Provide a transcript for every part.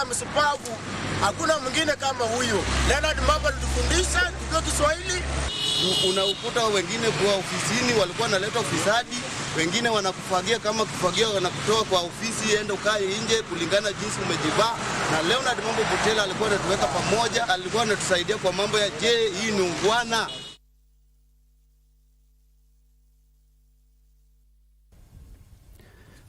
Profesa msupavu, hakuna mwingine kama huyo. Leonard Mamba alitufundisha tujue Kiswahili. Unakuta wengine kwa ofisini walikuwa wanaleta ufisadi, wengine wanakufagia kama kufagia wanakutoa kwa ofisi ende ukae nje kulingana jinsi umejivaa. Na Leonard Mambo Butela alikuwa anatuweka pamoja, alikuwa anatusaidia kwa mambo ya hii ni ungwana.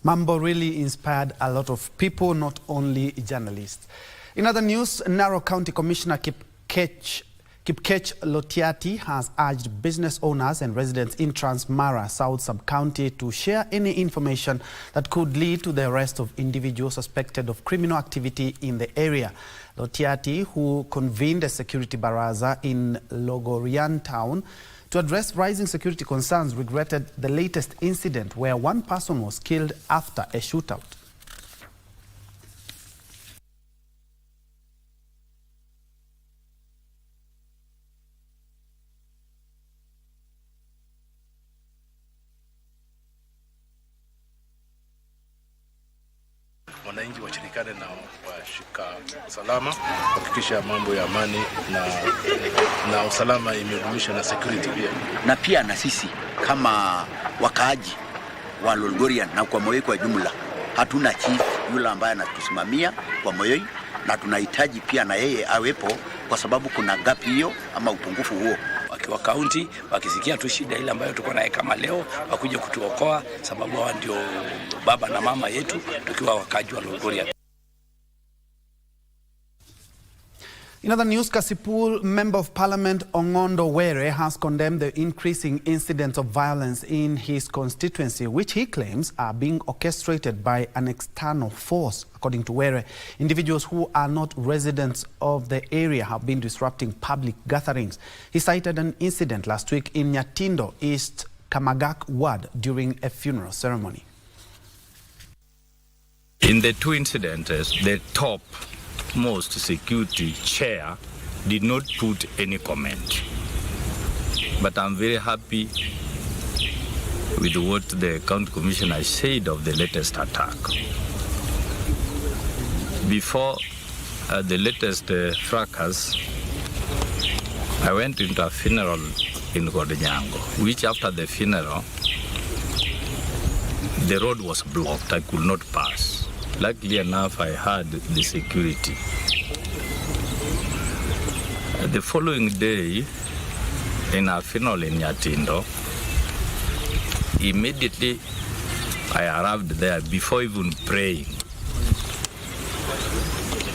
Mambo really inspired a lot of people, not only journalists. In other news, Narok County Commissioner Kipkech Lotiati has urged business owners and residents in Transmara South Sub-County to share any information that could lead to the arrest of individuals suspected of criminal activity in the area. Lotiati, who convened a security baraza in Logorian town to address rising security concerns, regretted the latest incident where one person was killed after a shootout. Wananchi washirikane na washika usalama kuhakikisha mambo ya amani na usalama imedumisha na security pia. Na pia na sisi kama wakaaji wa Lolgorian na kwa Moyoi kwa jumla hatuna chief yule ambaye anatusimamia kwa Moyoi, na tunahitaji pia na yeye awepo kwa sababu kuna gap hiyo ama upungufu huo. Wakiwa kaunti wakisikia tu shida ile ambayo tuko naye kama leo wakuja kutuokoa, sababu hao ndio baba na mama yetu tukiwa wakaji wa Lolgorian. In other news, Kasipul Member of Parliament Ongondo Were has condemned the increasing incidents of violence in his constituency, which he claims are being orchestrated by an external force. According to Were, individuals who are not residents of the area have been disrupting public gatherings. He cited an incident last week in Nyatindo East Kamagak Ward during a funeral ceremony. In the two incidents, the top most security chair did not put any comment, but I'm very happy with what the county commissioner said of the latest attack. Before the latest fracas, I went into a funeral in Godinyango, which after the funeral the road was blocked. I could not pass. Luckily enough, I had the security. The following day, in our funeral in Nyatindo, immediately I arrived there before even praying.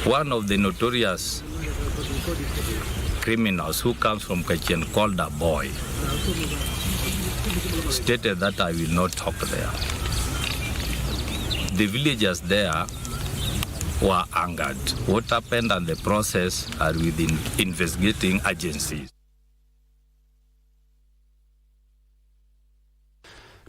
One of the notorious criminals who comes from Kachien called a boy stated that I will not talk there. The villagers there were angered. What happened and the process are within investigating agencies.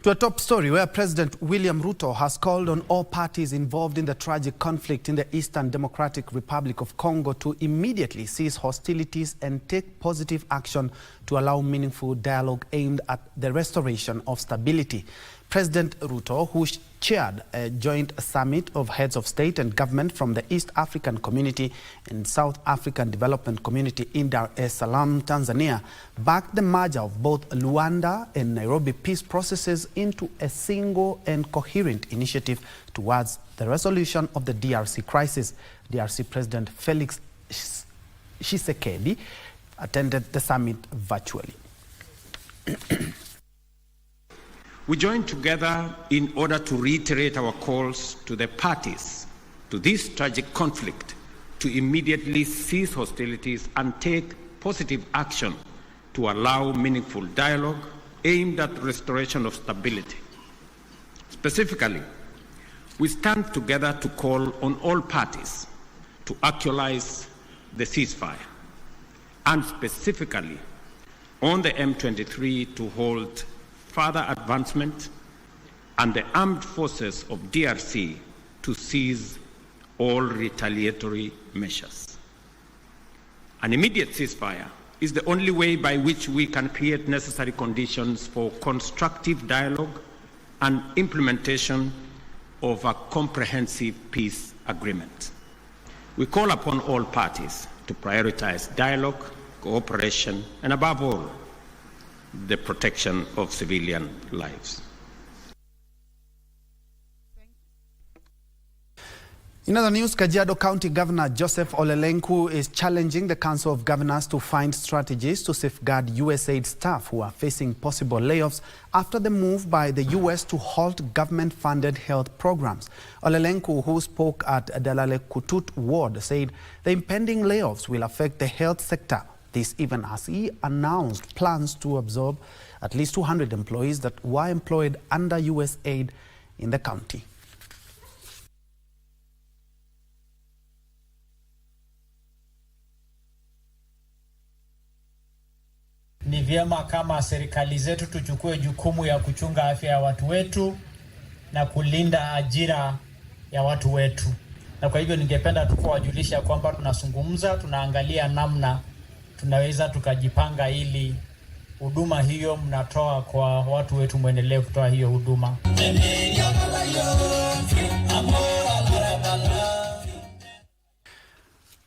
To a top story where President William Ruto has called on all parties involved in the tragic conflict in the Eastern Democratic Republic of Congo to immediately cease hostilities and take positive action to allow meaningful dialogue aimed at the restoration of stability. President Ruto, who chaired a joint summit of heads of state and government from the East African Community and South African Development Community in Dar es Salaam, Tanzania, backed the merger of both Luanda and Nairobi peace processes into a single and coherent initiative towards the resolution of the DRC crisis. DRC President Felix Tshisekedi attended the summit virtually. We join together in order to reiterate our calls to the parties to this tragic conflict to immediately cease hostilities and take positive action to allow meaningful dialogue aimed at restoration of stability. Specifically, we stand together to call on all parties to actualize the ceasefire, and specifically on the M23 to hold further advancement and the armed forces of DRC to cease all retaliatory measures. An immediate ceasefire is the only way by which we can create necessary conditions for constructive dialogue and implementation of a comprehensive peace agreement. We call upon all parties to prioritize dialogue, cooperation, and above all, the protection of civilian lives. In other news, Kajiado County Governor Joseph Ole Lenku is challenging the Council of Governors to find strategies to safeguard USAID staff who are facing possible layoffs after the move by the US to halt government-funded health programs. Ole Lenku, who spoke at Dalale Kutut Ward, said the impending layoffs will affect the health sector. This even as he announced plans to absorb at least 200 employees that were employed under USAID in the county. Ni vyema kama serikali zetu tuchukue jukumu ya kuchunga afya ya watu wetu na kulinda ajira ya watu wetu. Na kwa hivyo ningependa tukuwajulisha kwamba tunazungumza, tunaangalia namna tunaweza tukajipanga ili huduma hiyo mnatoa kwa watu wetu muendelee kutoa hiyo huduma.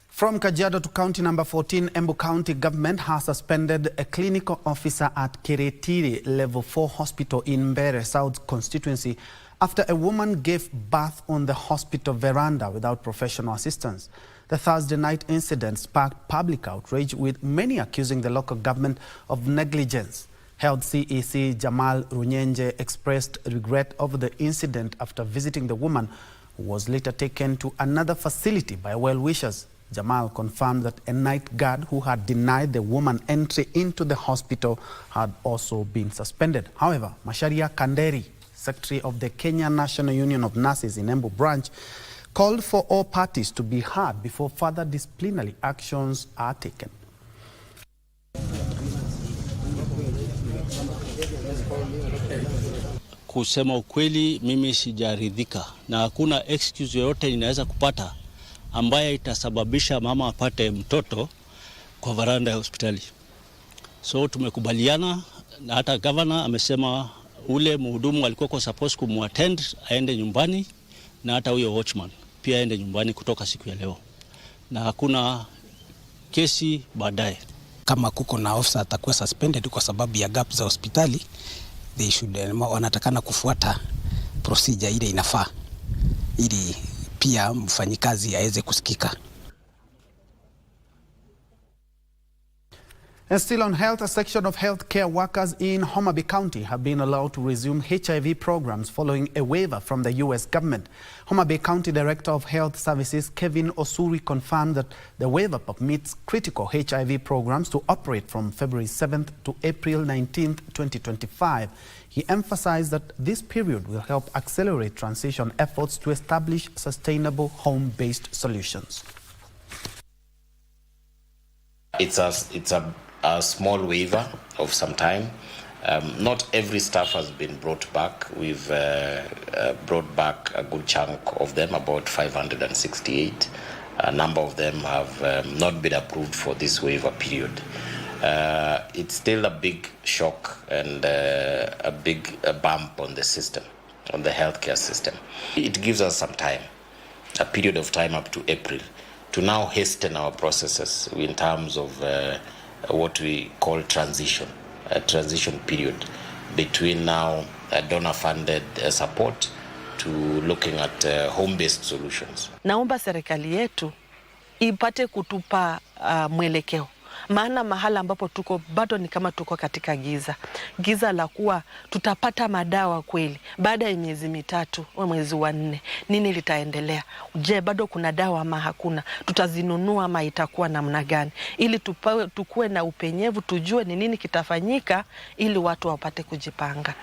From Kajiado to county number 14, Embu County government has suspended a clinical officer at Kiretiri Level 4 Hospital in Mbere South constituency after a woman gave birth on the hospital veranda without professional assistance. The Thursday night incident sparked public outrage, with many accusing the local government of negligence. Health CEC Jamal Runyenje expressed regret over the incident after visiting the woman, who was later taken to another facility by well-wishers. Jamal confirmed that a night guard who had denied the woman entry into the hospital had also been suspended. However, Macharia Kanderi, Secretary of the Kenya National Union of Nurses in Embu branch, called for all parties to be heard before further disciplinary actions are taken. Kusema ukweli, mimi sijaridhika na hakuna excuse yoyote inaweza kupata ambaye itasababisha mama apate mtoto kwa varanda ya hospitali. So tumekubaliana, na hata governor amesema ule mhudumu alikuwa kwa supposed kumuattend aende nyumbani, na hata huyo watchman pia aende nyumbani kutoka siku ya leo, na hakuna kesi baadaye. Kama kuko na officer atakuwa suspended kwa sababu ya gap za hospitali, they should wanatakana kufuata procedure ile inafaa ili pia mfanyikazi aweze kusikika. And still on health, a section of healthcare workers in Homa Bay County have been allowed to resume HIV programs following a waiver from the US government. Homa Bay County Director of Health Services Kevin Osuri confirmed that the waiver permits critical HIV programs to operate from February 7th to April 19th, 2025. He emphasized that this period will help accelerate transition efforts to establish sustainable home-based solutions. It's a small waiver of some time. Not every staff has been brought back. We've brought back a good chunk of them, about 568. A number of them have not been approved for this waiver period. It's still a big shock and a big bump on the system, on the healthcare system. It gives us some time, a period of time up to April, to now hasten our processes in terms of what we call transition, a transition period between now donor-funded support to looking at home-based solutions. Naomba serikali yetu ipate kutupa mwelekeo. Maana mahala ambapo tuko bado ni kama tuko katika giza la kuwa tutapata madawa kweli baada ya miezi mitatu au mwezi wa 4, nini litaendelea? Je, bado kuna dawa ama hakuna? Tutazinunua ama itakuwa namna gani? Ili tukue na upenyevu, tujue ni nini kitafanyika ili watu wapate kujipanga.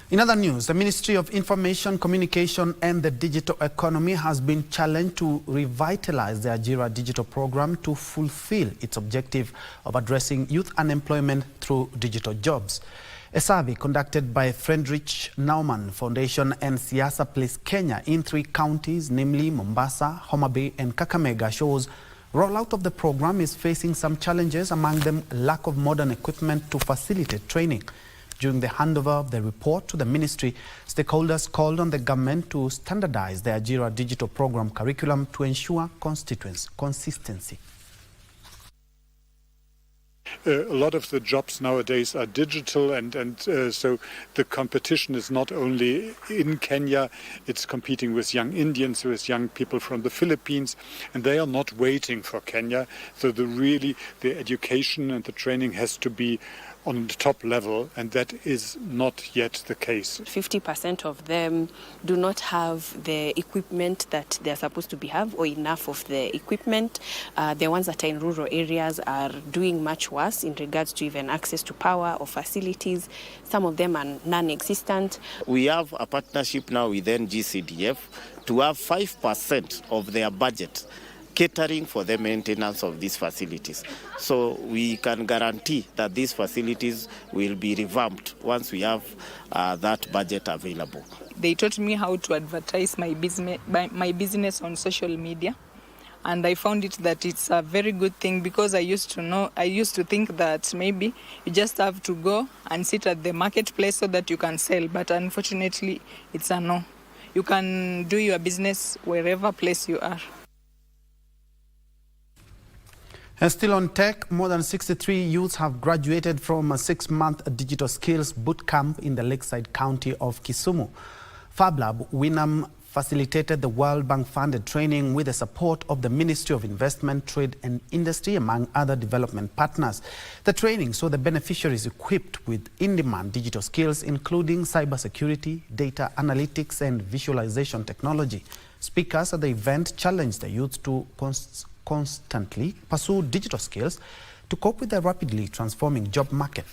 In other news, the Ministry of Information, Communication and the Digital Economy has been challenged to revitalize the Ajira digital program to fulfill its objective of addressing youth unemployment through digital jobs. A survey conducted by Friedrich Naumann Foundation and Siasa Place Kenya in 3 counties, namely Mombasa, Homa Bay and Kakamega, shows rollout of the program is facing some challenges, among them lack of modern equipment to facilitate training. During the handover of the report to the ministry, stakeholders called on the government to standardize the Ajira digital program curriculum to ensure consistency. A lot of the jobs nowadays are digital, and so the competition is not only in Kenya, it's competing with young Indians, with young people from the Philippines, and they are not waiting for Kenya. So the education and the training has to be on the top level, and that is not yet the case. 50% of them do not have the equipment that they're supposed to have, or enough of the equipment. The ones that are in rural areas are doing much worse in regards to even access to power or facilities. Some of them are non-existent. We have a partnership now with NGCDF to have 5% of their budget catering for the maintenance of these facilities. So we can guarantee that these facilities will be revamped once we have that budget available. They taught me how to advertise my business on social media, and I found it that it's a very good thing, because I used to think that maybe you just have to go and sit at the marketplace so that you can sell, but unfortunately it's a no. You can do your business wherever place you are. And still on tech, more than 63 youths have graduated from a 6-month digital skills boot camp in the Lakeside County of Kisumu. FabLab Winam facilitated the World Bank-funded training with the support of the Ministry of Investment, Trade and Industry, among other development partners. The training saw the beneficiaries equipped with in-demand digital skills, including cybersecurity, data analytics and visualization technology. Speakers at the event challenged the youth to constantly pursue digital skills to cope with the rapidly transforming job market.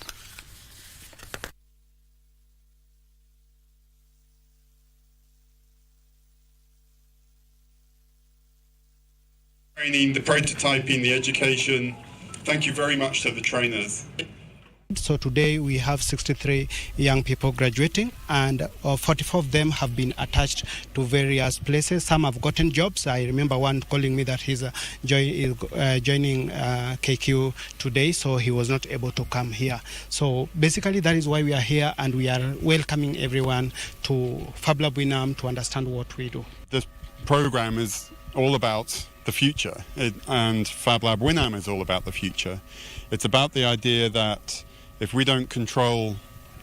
Training, the prototyping, the education. Thank you very much to the trainers. So today we have 63 young people graduating, and 44 of them have been attached to various places. Some have gotten jobs. I remember one calling me that he's joining KQ today, so he was not able to come here. So basically that is why we are here, and we are welcoming everyone to FabLab Winam to understand what we do. This program is all about the future, and FabLab Winam is all about the future. It's about the idea that if we don't control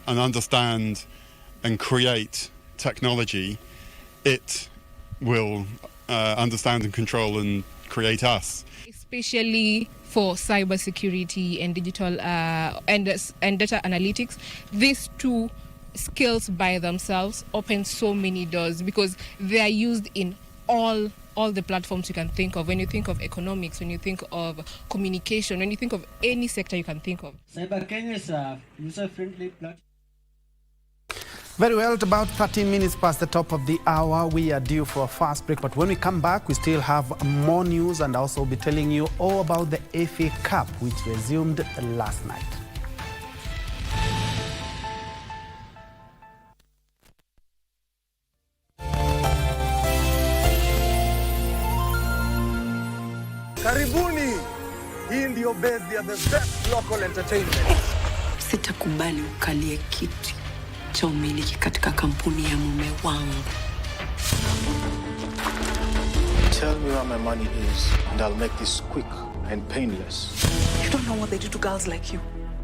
and understand and create technology, it will understand and control and create us. Especially for cybersecurity and digital and data analytics, these two skills by themselves open so many doors, because they are used in all the platforms you can think of. When you think of economics, when you think of communication, when you think of any sector you can think of. Cyber Kenya is a user-friendly platform. Very well, at about 13 minutes past the top of the hour, we are due for a fast break. But when we come back, we still have more news, and also be telling you all about the FA Cup, which resumed last night. Karibuni, hii ndio best ya the best local entertainment. Sitakubali ukalie kiti cha umiliki katika kampuni ya mume wangu. Tell me where my money is, and I'll make this quick and painless. You don't know what they do to girls like you.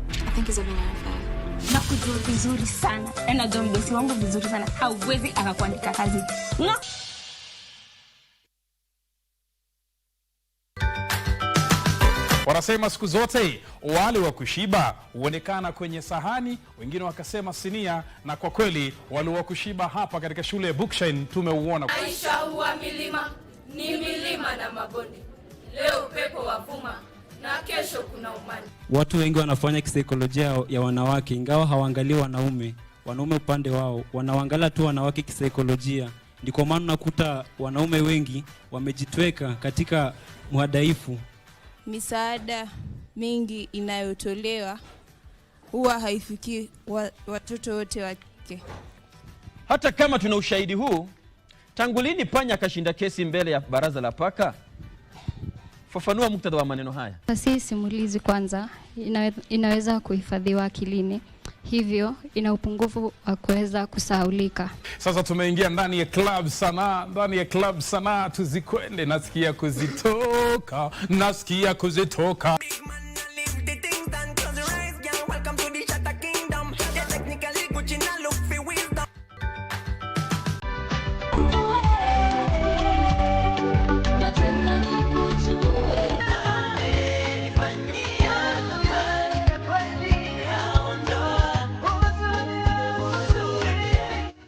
I think it's a bit unfair. Nakujua vizuri sana. Najua mdosi wangu vizuri sana. Hauwezi akakuandika kazi. No. Wanasema siku zote wale wa kushiba huonekana kwenye sahani, wengine wakasema sinia, na kwa kweli wale wa kushiba hapa katika shule ya Bookshine tumeuona. Aisha huwa milima, ni milima na mabonde. Leo pepo wavuma na kesho kuna umani. Watu wengi wanafanya kisaikolojia ya wanawake, ingawa hawaangalii wanaume. Wanaume upande wao wanaangalia tu wanawake kisaikolojia. Ndiko maana nakuta wanaume wengi wamejitweka katika mwadaifu. Misaada mingi inayotolewa huwa haifiki watoto wote wa kike. Hata kama tuna ushahidi huu, tangu lini panya akashinda kesi mbele ya baraza la paka? Fafanua muktadha wa maneno haya. Fasihi simulizi kwanza inaweza kuhifadhiwa akilini. hivyo ina upungufu wa kuweza kusahaulika. Sasa tumeingia ndani ya club sanaa, tuzikwende, nasikia kuzitoka.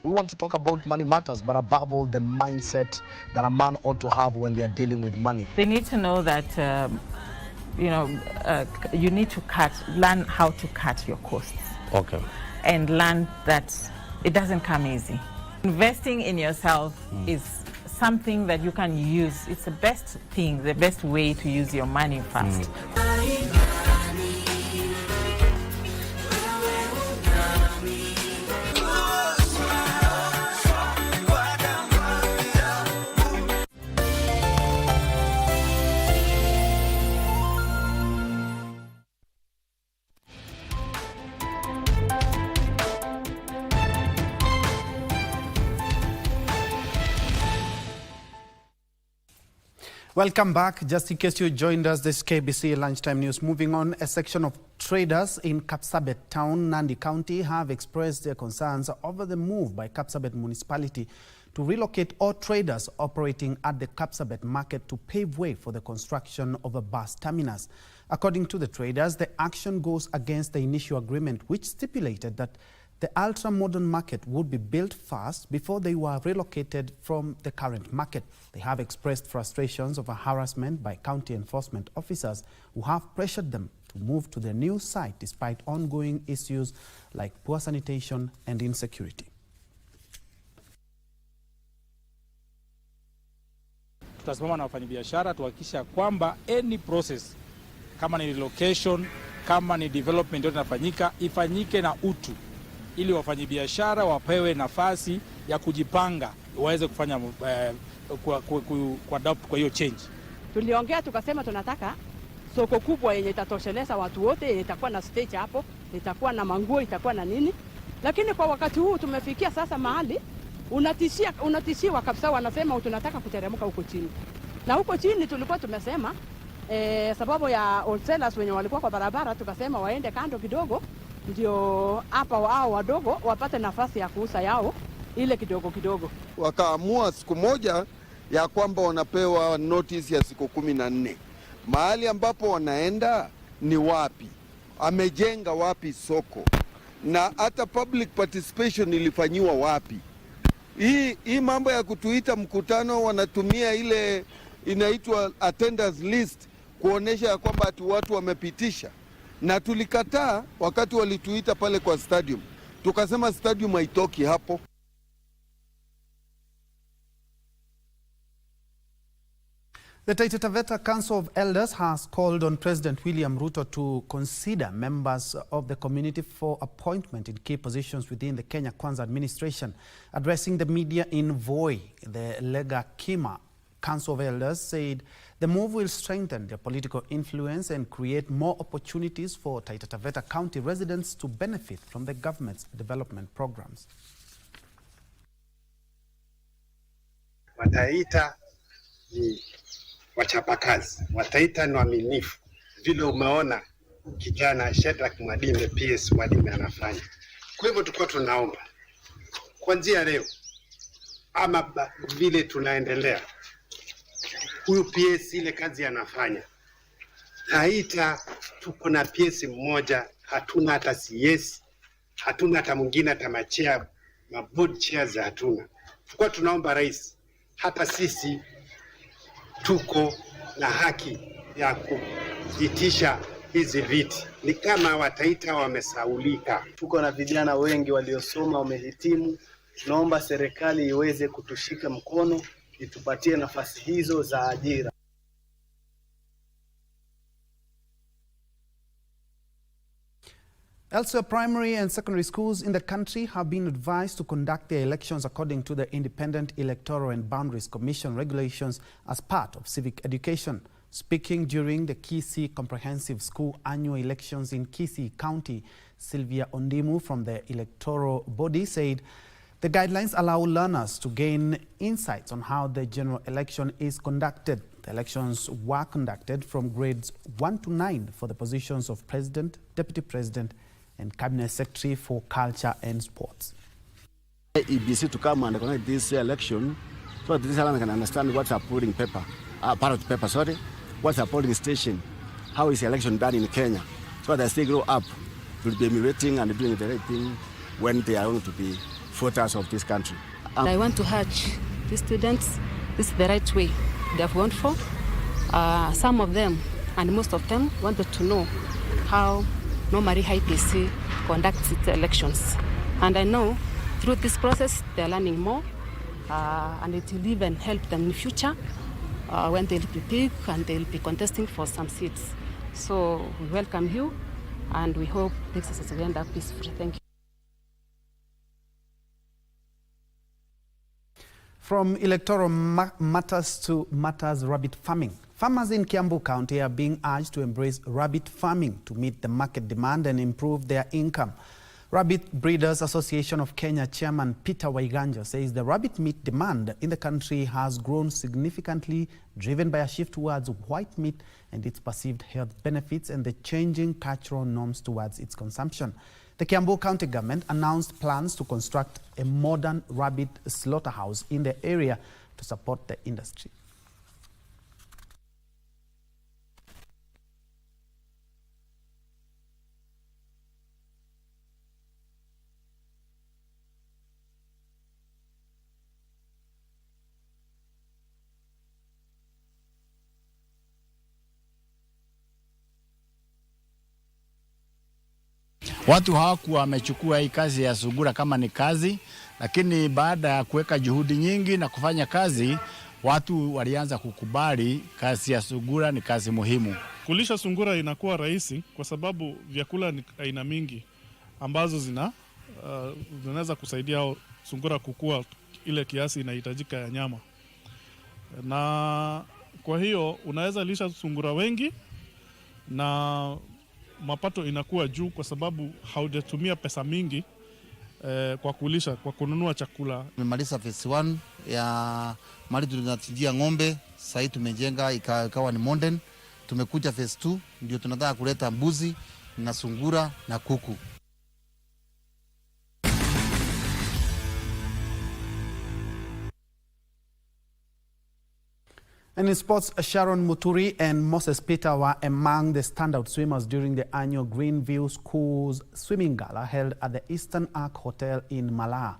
We want to talk about money matters, but above all, the mindset that a man ought to have when they are dealing with money. They need to know that, you need to learn how to cut your costs. Okay. And learn that it doesn't come easy. Investing in yourself is something that you can use. It's the best thing, the best way to use your money fast. Welcome back. Just in case you joined us, this KBC Lunchtime News. Moving on, a section of traders in Kapsabet town, Nandi County, have expressed their concerns over the move by Kapsabet municipality to relocate all traders operating at the Kapsabet market to pave way for the construction of a bus terminus. According to the traders, the action goes against the initial agreement, which stipulated that the ultra-modern market would be built first before they were relocated from the current market. They have expressed frustrations over harassment by county enforcement officers who have pressured them to move to the new site despite ongoing issues like poor sanitation and insecurity. Tutasimama na wafanyabiashara tuhakikisha kwamba any process, kama ni relocation, kama ni development yote inafanyika, ifanyike na utu, ili wafanyabiashara wapewe nafasi ya kujipanga waweze kufanya kuadapt kwa hiyo change. Tuliongea tukasema tunataka soko kubwa yenye itatosheleza watu wote, yenye itakuwa na stage hapo, itakuwa na manguo, itakuwa na nini. Lakini kwa wakati huu tumefikia sasa mahali unatishiwa kabisa, wanasema tunataka kuteremka huko chini. Na huko chini tulikuwa tumesema sababu ya wholesalers wenye walikuwa kwa barabara, tukasema waende kando kidogo, ndio hapa wao wadogo wapate nafasi ya kuuza yao ile kidogo kidogo. Wakaamua siku moja ya kwamba wanapewa notice ya siku 14. Mahali ambapo wanaenda ni wapi? Amejenga wapi soko? Na hata public participation ilifanyiwa wapi? Hii mambo ya kutuita mkutano, wanatumia ile inaitwa attendance list kuonesha ya kwamba ati watu wamepitisha. Na tulikataa wakati walituita pale kwa stadium. Tukasema stadium haitoki hapo. The Taita Taveta Council of Elders has called on President William Ruto to consider members of the community for appointment in key positions within the Kenya Kwanza administration. Addressing the media in Voi, the Lega Kima Council of Elders said the move will strengthen their political influence and create more opportunities for Taita Taveta County residents to benefit from the government's development programs. Wataita ni wachapakazi, Wataita ni waaminifu. Vile umeona kijana Shedrack Mwadime, PS Mwadime anafanya. Kwa hivyo tulikuwa tunaomba kuanzia leo ama vile tunaendelea, huyu PS ile kazi anafanya. Taita tuko na PS mmoja, hatuna hata CS, hatuna hata mwingine, hata machea, board chairs hatuna. Tulikuwa tunaomba rais, hata sisi tuko na haki ya kuitisha hizi viti. Ni kama Wataita wamesaulika. Tuko na vijana wengi waliosoma, wamehitimu. Tunaomba serikali iweze kutushika mkono, itupatie nafasi hizo za ajira. Elsewhere, primary and secondary schools in the country have been advised to conduct their elections according to the Independent Electoral and Boundaries Commission regulations as part of civic education. Speaking during the KBC Comprehensive School annual elections in Kisii County, Sylvia Ondimu from the electoral body said the guidelines allow learners to gain insights on how the general election is conducted. The elections were conducted from grades 1 to 9 for the positions of President, Deputy President, and Cabinet Secretary for Culture and Sports. KBC to come and conduct this election so that this element can understand what's a polling paper, ballot paper, what's a polling station, how is the election done in Kenya, so that as they grow up, will be emulating and doing the right thing when they are going to be voters of this country. I want to urge the students, this is the right way they have gone for. Some of them, and most of them, wanted to know how normally IPC conducts its elections. And I know through this process, they're learning more, and it will even help them in the future when they'll be big and they'll be contesting for some seats. So we welcome you, and we hope this is going to end up peacefully. Thank you. From electoral matters to matters rabbit farming. Farmers in Kiambu County are being urged to embrace rabbit farming to meet the market demand and improve their income. Rabbit Breeders Association of Kenya Chairman Peter Waiganja says the rabbit meat demand in the country has grown significantly, driven by a shift towards white meat and its perceived health benefits and the changing cultural norms towards its consumption. The Kiambu County government announced plans to construct a modern rabbit slaughterhouse in the area to support the industry. Watu hawakuwa wamechukua hii kazi ya sungura kama ni kazi, lakini baada ya kuweka juhudi nyingi na kufanya kazi, watu walianza kukubali kazi ya sungura ni kazi muhimu. Kulisha sungura inakuwa rahisi kwa sababu vyakula ni aina mingi ambazo zinaweza kusaidia sungura kukua ile kiasi inahitajika ya nyama. Na kwa hiyo unaweza lisha sungura wengi na mapato inakuwa juu kwa sababu haujatumia pesa mingi kwa kulisha, kwa kununua chakula. Tumemaliza phase 1 ya mali tunatijia ng'ombe, sasa tumejenga ikawa ni modern. Tumekuja phase 2 ndio tunataka kuleta mbuzi na sungura na kuku. And in sports, Sharon Muturi and Moses Peter were among the standout swimmers during the annual Greenview Schools Swimming Gala held at the Eastern Arc Hotel in Malaa.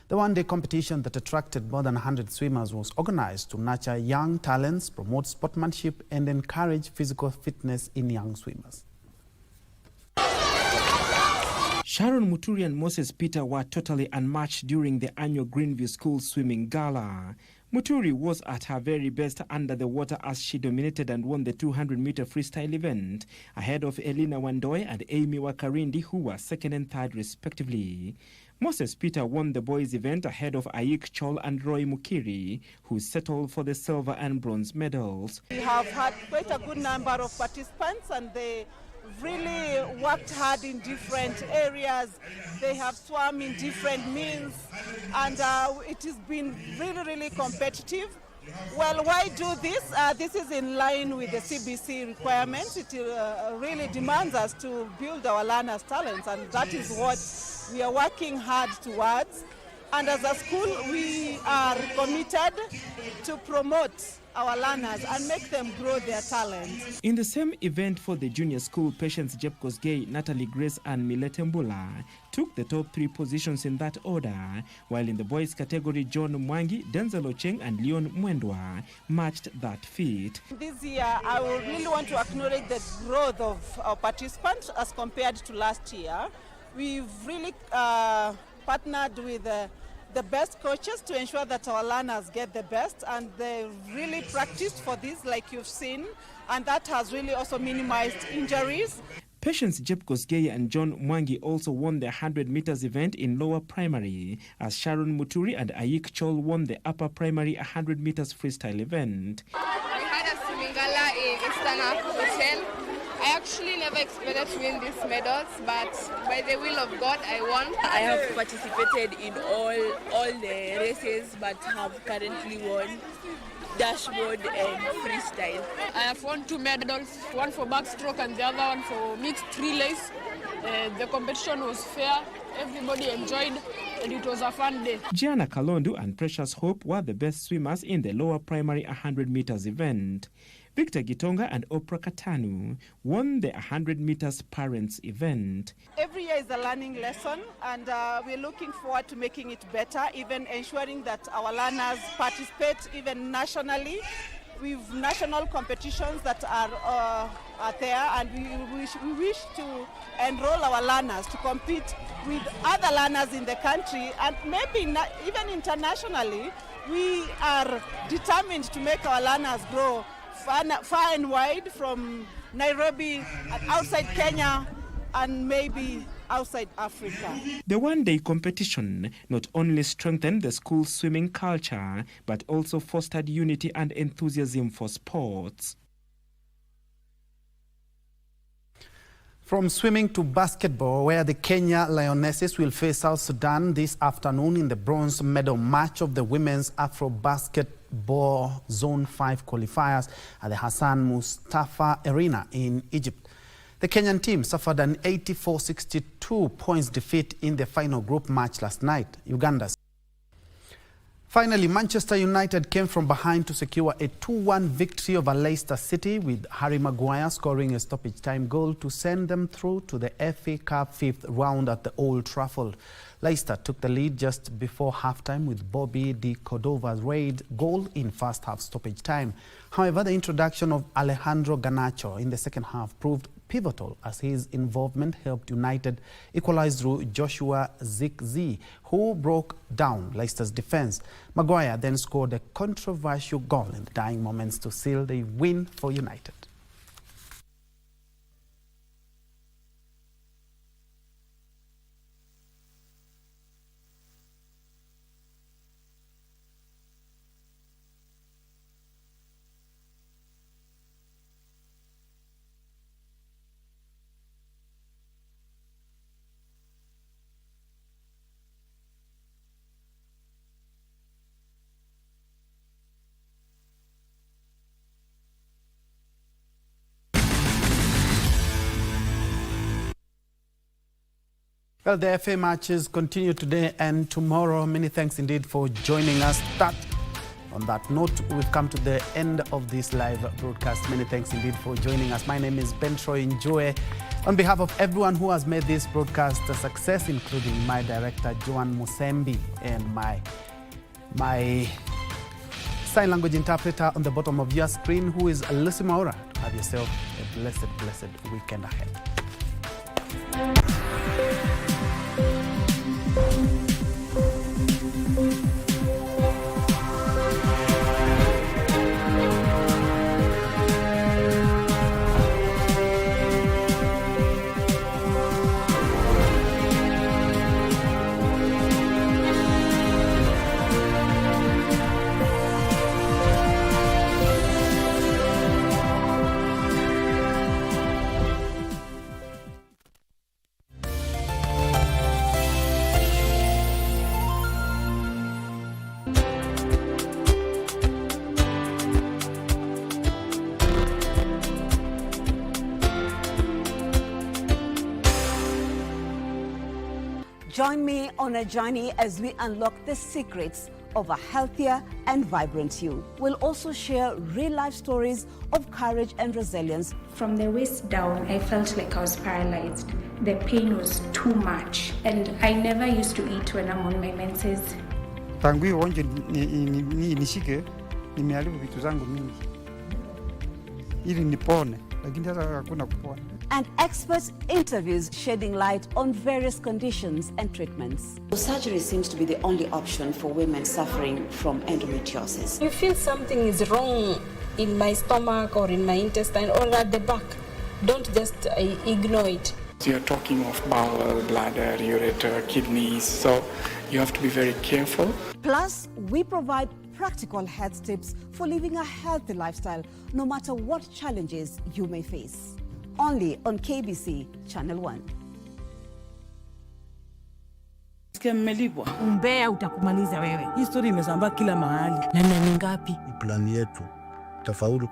The one-day competition that attracted more than 100 swimmers was organized to nurture young talents, promote sportsmanship, and encourage physical fitness in young swimmers. Sharon Muturi and Moses Peter were totally unmatched during the annual Greenview Schools Swimming Gala. Muturi was at her very best under the water as she dominated and won the 200-meter freestyle event ahead of Elina Wandoe and Amy Wakarindi, who were second and third respectively. Moses Peter won the boys' event ahead of Ayik Chol and Roy Mukiri, who settled for the silver and bronze medals. We have had quite a good number of participants, and they really worked hard in different areas. They have swum in different means, and it has been really competitive. Well, why do this? This is in line with the CBC requirements. It really demands us to build our learners' talents, and that is what we are working hard towards. And as a school, we are committed to promote our learners and make them grow their talent. In the same event for the junior school, Patience Jeb Kosgei, Natalie Grace and Milete Mbula took the top 3 positions in that order, while in the boys category, John Mwangi, Denzel Ocheng and Leon Mwendwa matched that feat. This year, I would really want to acknowledge the growth of our participants as compared to last year. We've really partnered with the best coaches to ensure that our learners get the best, and they really practiced for this like you've seen, and that has really also minimized injuries. Patience Jeb Kosgei and John Mwangi also won the 100 meters event in lower primary, as Sharon Muturi and Ayik Chol won the upper primary 100 meters freestyle event. We had a swimming gala in Eastern Arc Hotel. I actually never expected to win these medals, but by the will of God, I won. I have participated in all the races, but have currently won dashboard and freestyle. I have won 2 medals, one for backstroke and the other one for mixed relays. The competition was fair, everybody enjoyed, and it was a fun day. Gianna Kalondu and Precious Hope were the best swimmers in the lower primary 100 meters event. Victor Gitonga and Oprah Katanu won the 100 meters parents event. Every year is a learning lesson, and we're looking forward to making it better, even ensuring that our learners participate even nationally. We've national competitions that are there, and we wish to enroll our learners to compete with other learners in the country, and maybe even internationally. We are determined to make our learners grow far and wide, from Nairobi and outside Kenya and maybe outside Africa. The one-day competition not only strengthened the school's swimming culture, but also fostered unity and enthusiasm for sports. From swimming to basketball, where the Kenya Lionesses will face South Sudan this afternoon in the bronze medal match of the Women's Afro Basketball Zone 5 qualifiers at the Hassan Mustafa Arena in Egypt. The Kenyan team suffered an 84-62 points defeat in the final group match last night. Uganda's. Finally, Manchester United came from behind to secure a 2-1 victory over Leicester City, with Harry Maguire scoring a stoppage-time goal to send them through to the FA Cup 5th round at the Old Trafford. Leicester took the lead just before halftime with Bobby de Cordova's raid goal in first half stoppage time. However, the introduction of Alejandro Garnacho in the second half proved pivotal, as his involvement helped United equalize through Joshua Zirkzee, who broke down Leicester's defense. Maguire then scored a controversial goal in the dying moments to seal the win for United. Well, the FA matches continue today and tomorrow. Many thanks indeed for joining us. On that note, we've come to the end of this live broadcast. Many thanks indeed for joining us. My name is Ben Troy Njoe. On behalf of everyone who has made this broadcast a success, including my director, Joan Musembi, and my sign language interpreter on the bottom of your screen, who is Lucy Maura, have yourself a blessed weekend ahead. Join me on a journey as we unlock the secrets of a healthier and vibrant you. We'll also share real-life stories of courage and resilience. From the waist down, I felt like I was paralyzed. The pain was too much, and I never used to eat when I'm on my menses. Tangu uonje nishike, nimeharibu vitu zangu mingi ili nipone, lakini sasa hakuna kupona. And expert interviews shedding light on various conditions and treatments. Surgery seems to be the only option for women suffering from endometriosis. You feel something is wrong in my stomach or in my intestine or at the back, don't just ignore it. So you're talking of bowel, bladder, ureter, kidneys, so you have to be very careful. Plus, we provide practical health tips for living a healthy lifestyle, no matter what challenges you may face. only on KBC Channel 1. Mmelipwa. Umbea utakumaliza wewe. Hii story imesambaa kila mahali. Na ni ngapi? Plani yetu tafaulu